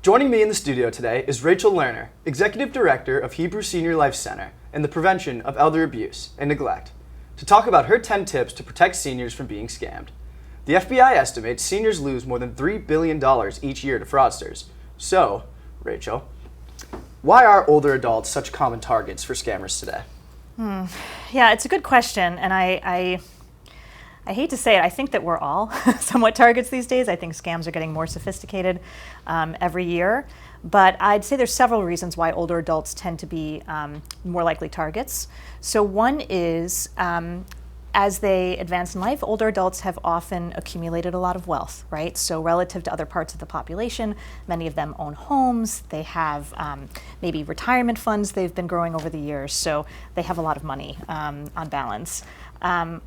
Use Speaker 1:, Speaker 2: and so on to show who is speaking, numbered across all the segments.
Speaker 1: Joining me in the studio today is Rachel Lerner, Executive Director of Hebrew SeniorLife Center and the Prevention of Elder Abuse and Neglect, to talk about her 10 tips to protect seniors from being scammed. The FBI estimates seniors lose more than $3 billion each year to fraudsters. So, Rachel, why are older adults such common targets for scammers today?
Speaker 2: Yeah, it's a good question, and I hate to say it, I think that we're all somewhat targets these days. I think scams are getting more sophisticated every year, but I'd say there's several reasons why older adults tend to be more likely targets. So one is, as they advance in life, older adults have often accumulated a lot of wealth, right? So relative to other parts of the population, many of them own homes, they have maybe retirement funds they've been growing over the years, so they have a lot of money on balance.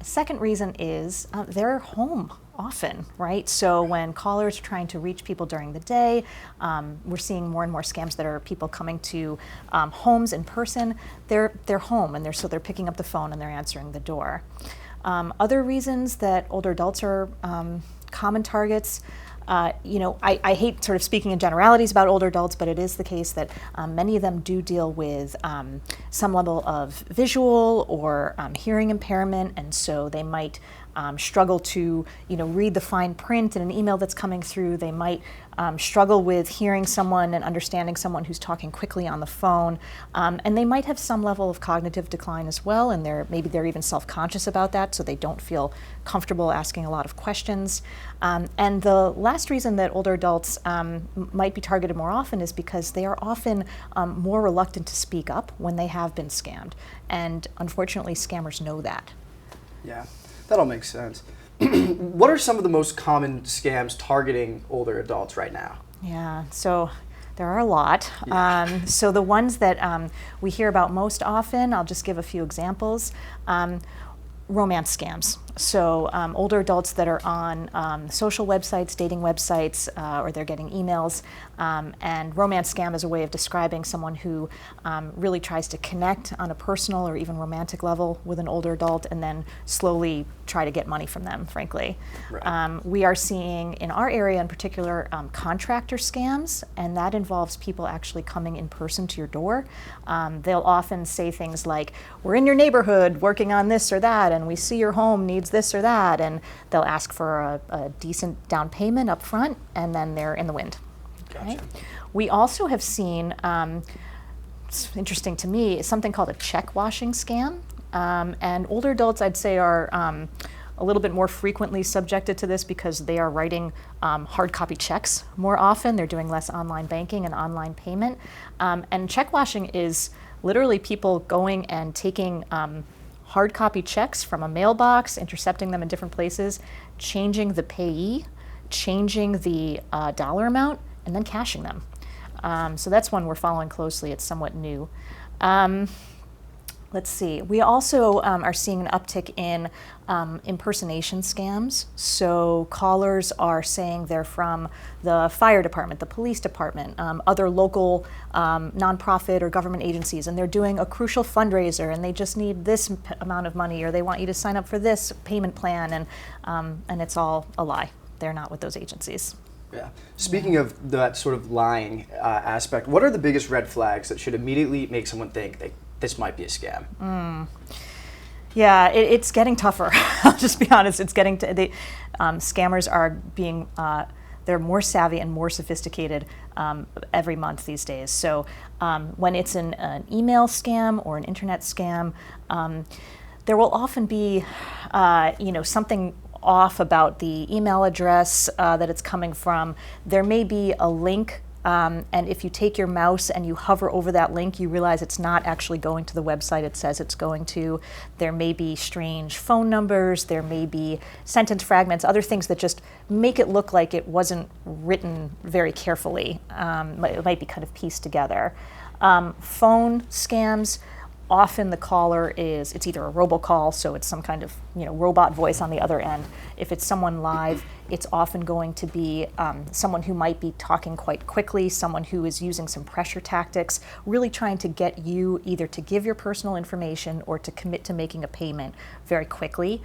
Speaker 2: Second reason is they're home often, right? So when callers are trying to reach people during the day, we're seeing more and more scams that are people coming to homes in person. They're home, and they're picking up the phone and they're answering the door. Other reasons that older adults are common targets. I hate sort of speaking in generalities about older adults, but it is the case that many of them do deal with some level of visual or hearing impairment, and so they might struggle to, read the fine print in an email that's coming through. They might struggle with hearing someone and understanding someone who's talking quickly on the phone, and they might have some level of cognitive decline as well, and maybe they're even self-conscious about that, so they don't feel comfortable asking a lot of questions. And the last reason that older adults might be targeted more often is because they are often more reluctant to speak up when they have been scammed, and unfortunately scammers know that.
Speaker 1: Yeah, that all makes sense. What are some of the most common scams targeting older adults right now?
Speaker 2: Yeah, so there are a lot.
Speaker 1: Yeah.
Speaker 2: So the ones that we hear about most often, I'll just give a few examples. Romance scams. So older adults that are on social websites, dating websites, or they're getting emails. And romance scam is a way of describing someone who really tries to connect on a personal or even romantic level with an older adult and then slowly try to get money from them, frankly.
Speaker 1: Right.
Speaker 2: We are seeing, in our area in particular, contractor scams, and that involves people actually coming in person to your door. They'll often say things like, "We're in your neighborhood working on this or that, and we see your home needs this or that," and they'll ask for a decent down payment up front, and then they're in the wind. Okay?
Speaker 1: Gotcha.
Speaker 2: We also have seen, it's interesting to me, something called a check washing scam, and older adults, I'd say, are a little bit more frequently subjected to this because they are writing hard copy checks more often. They're doing less online banking and online payment, and check washing is literally people going and taking hard copy checks from a mailbox, intercepting them in different places, changing the payee, changing the dollar amount, and then cashing them. So that's one we're following closely. It's somewhat new. Let's see. We also are seeing an uptick in impersonation scams. So callers are saying they're from the fire department, the police department, other local nonprofit or government agencies, and they're doing a crucial fundraiser, and they just need this amount of money, or they want you to sign up for this payment plan, and it's all a lie. They're not with those agencies.
Speaker 1: Yeah. Speaking of that sort of lying aspect, what are the biggest red flags that should immediately make someone think that this might be a scam?
Speaker 2: Yeah, it's getting tougher. I'll just be honest. It's getting to scammers are being they're more savvy and more sophisticated every month these days. So when it's an email scam or an internet scam, there will often be something off about the email address that it's coming from. There may be a link, and if you take your mouse and you hover over that link, you realize it's not actually going to the website it says it's going to. There may be strange phone numbers, there may be sentence fragments, other things that just make it look like it wasn't written very carefully. It might be kind of pieced together. Phone scams, often the caller it's either a robocall, so it's some kind of robot voice on the other end. If it's someone live, it's often going to be someone who might be talking quite quickly, someone who is using some pressure tactics, really trying to get you either to give your personal information or to commit to making a payment very quickly.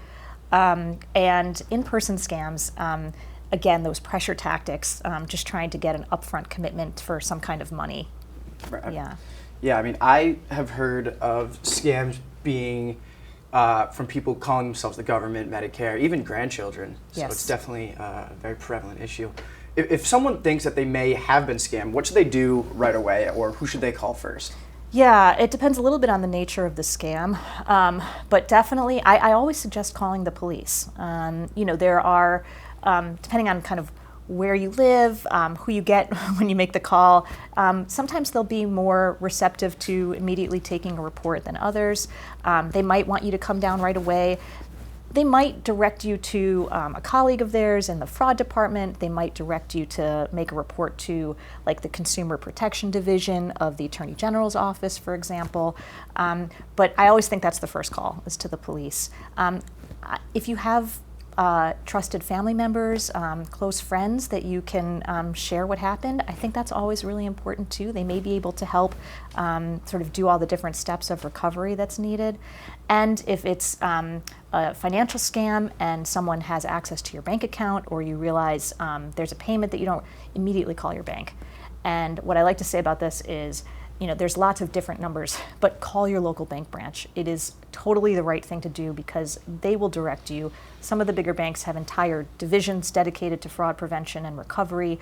Speaker 2: And in-person scams, again, those pressure tactics, just trying to get an upfront commitment for some kind of money.
Speaker 1: Right.
Speaker 2: Yeah.
Speaker 1: Yeah, I mean, I have heard of scams being from people calling themselves the government, Medicare, even grandchildren. So
Speaker 2: Yes.
Speaker 1: it's definitely a very prevalent issue. If someone thinks that they may have been scammed, what should they do right away, or who should they call first?
Speaker 2: Yeah, it depends a little bit on the nature of the scam, but definitely, I always suggest calling the police. There are, depending on kind of where you live, who you get when you make the call, sometimes they'll be more receptive to immediately taking a report than others. They might want you to come down right away. They might direct you to a colleague of theirs in the fraud department. They might direct you to make a report to like the Consumer Protection Division of the Attorney General's office, for example. But I always think that's the first call, is to the police. If you have trusted family members, close friends that you can share what happened, I think that's always really important too. They may be able to help sort of do all the different steps of recovery that's needed. And if it's a financial scam and someone has access to your bank account, or you realize there's a payment that you don't, immediately call your bank. And what I like to say about this is, there's lots of different numbers, but call your local bank branch. It is totally the right thing to do because they will direct you. Some of the bigger banks have entire divisions dedicated to fraud prevention and recovery.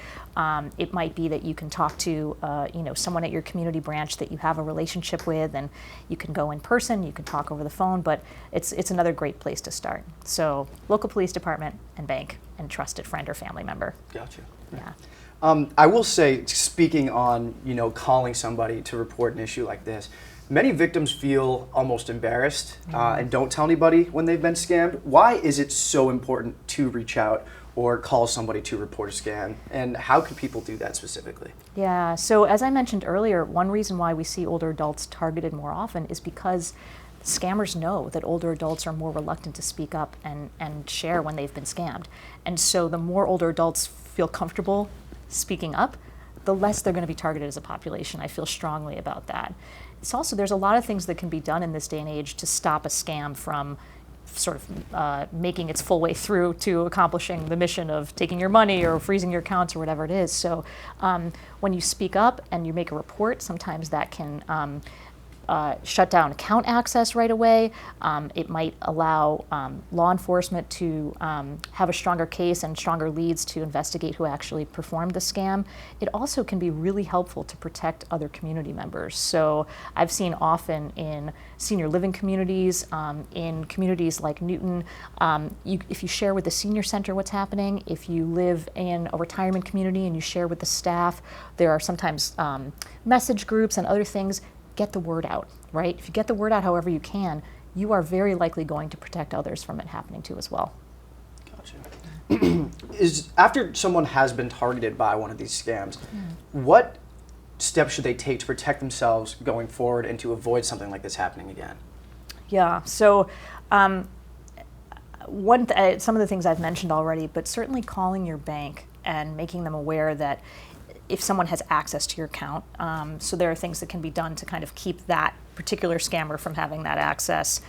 Speaker 2: It might be that you can talk to, someone at your community branch that you have a relationship with, and you can go in person, you can talk over the phone, but it's another great place to start. So local police department and bank and trusted friend or family member.
Speaker 1: Gotcha.
Speaker 2: Yeah.
Speaker 1: I will say, speaking on, calling somebody to report an issue like this, many victims feel almost embarrassed and don't tell anybody when they've been scammed. Why is it so important to reach out or call somebody to report a scam? And how can people do that specifically?
Speaker 2: Yeah, so as I mentioned earlier, one reason why we see older adults targeted more often is because scammers know that older adults are more reluctant to speak up and share when they've been scammed. And so the more older adults feel comfortable speaking up, the less they're going to be targeted as a population. I feel strongly about that. It's also, there's a lot of things that can be done in this day and age to stop a scam from sort of making its full way through to accomplishing the mission of taking your money or freezing your accounts or whatever it is. So when you speak up and you make a report, sometimes that can shut down account access right away. It might allow law enforcement to have a stronger case and stronger leads to investigate who actually performed the scam. It also can be really helpful to protect other community members. So I've seen often in senior living communities, in communities like Newton, if you share with the senior center what's happening, if you live in a retirement community and you share with the staff, there are sometimes message groups and other things. Get the word out, right? If you get the word out however you can, you are very likely going to protect others from it happening too as well.
Speaker 1: Gotcha. After someone has been targeted by one of these scams, what steps should they take to protect themselves going forward and to avoid something like this happening again?
Speaker 2: Yeah, so some of the things I've mentioned already, but certainly calling your bank and making them aware that if someone has access to your account. So there are things that can be done to kind of keep that particular scammer from having that access.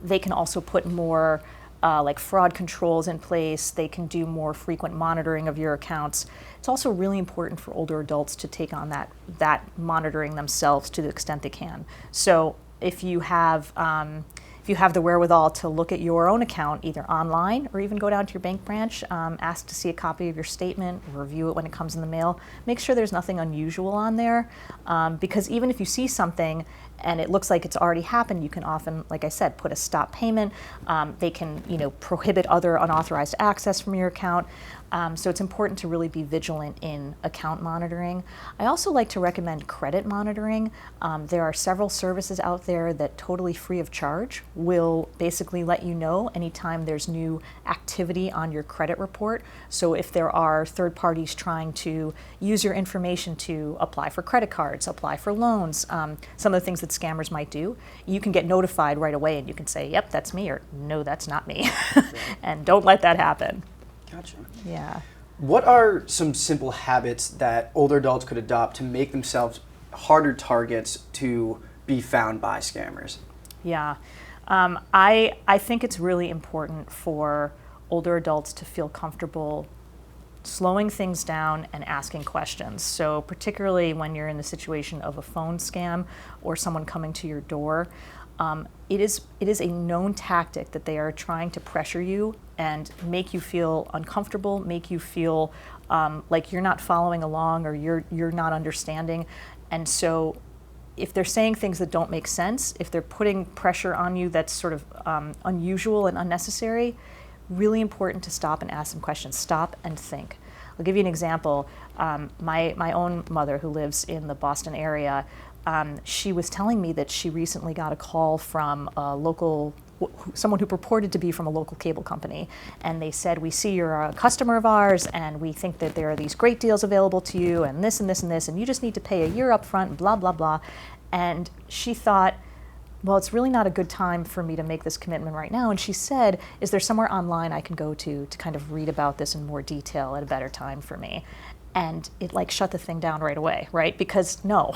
Speaker 2: They can also put more like fraud controls in place. They can do more frequent monitoring of your accounts. It's also really important for older adults to take on that monitoring themselves to the extent they can. So if you have the wherewithal to look at your own account, either online or even go down to your bank branch, ask to see a copy of your statement, review it when it comes in the mail, make sure there's nothing unusual on there, because even if you see something and it looks like it's already happened, you can often, like I said, put a stop payment. They can, prohibit other unauthorized access from your account. So it's important to really be vigilant in account monitoring. I also like to recommend credit monitoring. There are several services out there that totally free of charge will basically let you know anytime there's new activity on your credit report. So if there are third parties trying to use your information to apply for credit cards, apply for loans, some of the things that scammers might do, you can get notified right away and you can say, yep, that's me, or no, that's not me. And don't let that happen.
Speaker 1: Gotcha.
Speaker 2: Yeah.
Speaker 1: What are some simple habits that older adults could adopt to make themselves harder targets to be found by scammers?
Speaker 2: Yeah. I think it's really important for older adults to feel comfortable slowing things down and asking questions. So particularly when you're in the situation of a phone scam or someone coming to your door, it is a known tactic that they are trying to pressure you and make you feel uncomfortable, make you feel like you're not following along or you're not understanding. And so if they're saying things that don't make sense, if they're putting pressure on you that's sort of unusual and unnecessary, really important to stop and ask some questions. Stop and think. I'll give you an example. My own mother, who lives in the Boston area, she was telling me that she recently got a call from someone who purported to be from a local cable company. And they said, we see you're a customer of ours, and we think that there are these great deals available to you, and this and this and this, and you just need to pay a year up front, and blah, blah, blah. And she thought, well, it's really not a good time for me to make this commitment right now. And she said, is there somewhere online I can go to kind of read about this in more detail at a better time for me? And it like shut the thing down right away, right? Because no,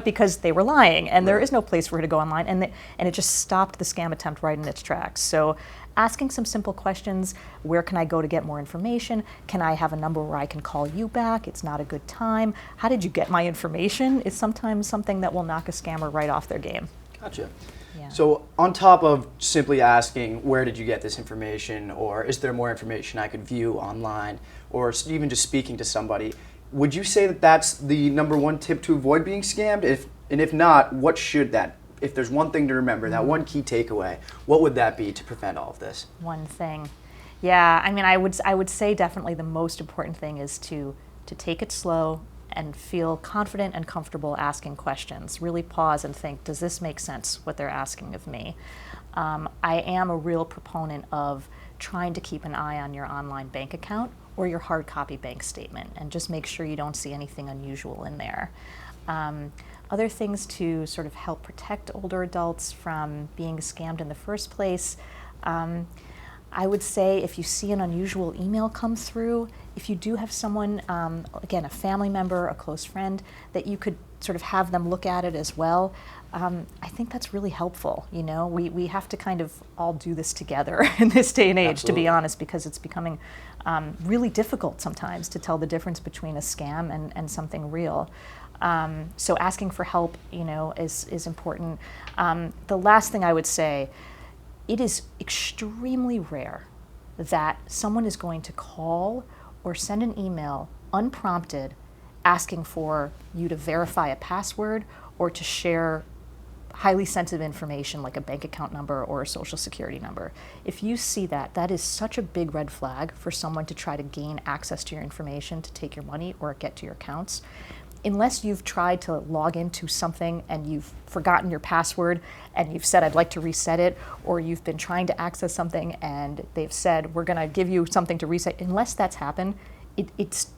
Speaker 2: because they were lying, and there is no place for her to go online, and it just stopped the scam attempt right in its tracks. So asking some simple questions: where can I go to get more information? Can I have a number where I can call you back? It's not a good time. How did you get my information? Is sometimes something that will knock a scammer right off their game.
Speaker 1: Gotcha.
Speaker 2: Yeah.
Speaker 1: So on top of simply asking, where did you get this information, or is there more information I could view online, or even just speaking to somebody, would you say that that's the number one tip to avoid being scammed? If not, what should that, if there's one thing to remember, that one key takeaway, what would that be to prevent all of this?
Speaker 2: One thing. Yeah, I mean, I would say definitely the most important thing is to take it slow and feel confident and comfortable asking questions. Really pause and think, does this make sense, what they're asking of me? I am a real proponent of trying to keep an eye on your online bank account or your hard copy bank statement, and just make sure you don't see anything unusual in there. Other things to sort of help protect older adults from being scammed in the first place, I would say if you see an unusual email come through, if you do have someone, again, a family member, a close friend, that you could sort of have them look at it as well, I think that's really helpful. You know, we have to kind of all do this together in this day and age,
Speaker 1: Absolutely.
Speaker 2: to be honest, because it's becoming really difficult sometimes to tell the difference between a scam and something real. So asking for help, you know, is important. The last thing I would say, it is extremely rare that someone is going to call or send an email unprompted asking for you to verify a password or to share highly sensitive information like a bank account number or a social security number. If you see that, that is such a big red flag for someone to try to gain access to your information, to take your money or get to your accounts. Unless you've tried to log into something and you've forgotten your password and you've said, I'd like to reset it, or you've been trying to access something and they've said, we're going to give you something to reset, unless that's happened, it's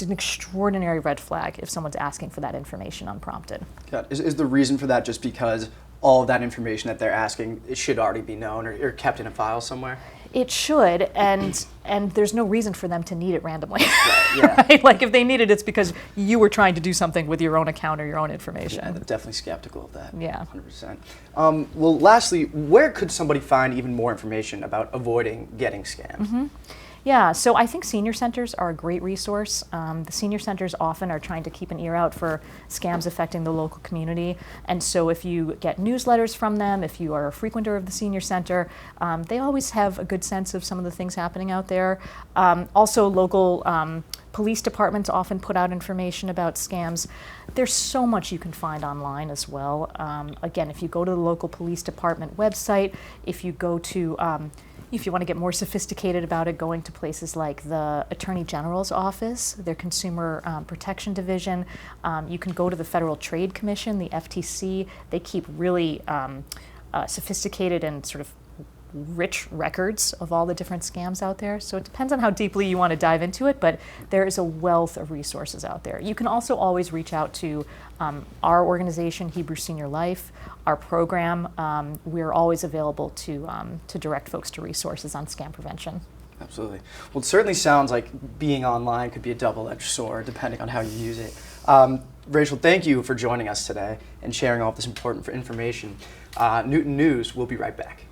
Speaker 2: an extraordinary red flag if someone's asking for that information unprompted.
Speaker 1: God, is the reason for that just because all of that information that they're asking, it should already be known or kept in a file somewhere?
Speaker 2: It should, and there's no reason for them to need it randomly.
Speaker 1: Right, yeah.
Speaker 2: Right? Like if they need it, it's because you were trying to do something with your own account or your own information.
Speaker 1: Yeah, I'm definitely skeptical of that.
Speaker 2: Yeah.
Speaker 1: 100%. Well, lastly, where could somebody find even more information about avoiding getting scammed?
Speaker 2: Mm-hmm. Yeah, so I think senior centers are a great resource. The senior centers often are trying to keep an ear out for scams affecting the local community. And so if you get newsletters from them, if you are a frequenter of the senior center, they always have a good sense of some of the things happening out there. Also, local police departments often put out information about scams. There's so much you can find online as well. Again, if you go to the local police department website, if you go to if you want to get more sophisticated about it, going to places like the Attorney General's office, their Consumer Protection Division. You can go to the Federal Trade Commission, the FTC. They keep really sophisticated and sort of rich records of all the different scams out there. So it depends on how deeply you want to dive into it, but there is a wealth of resources out there. You can also always reach out to our organization, Hebrew Senior Life, our program. We're always available to direct folks to resources on scam prevention.
Speaker 1: Absolutely. Well, it certainly sounds like being online could be a double-edged sword depending on how you use it. Rachel, thank you for joining us today and sharing all of this important information. Newton News will be right back.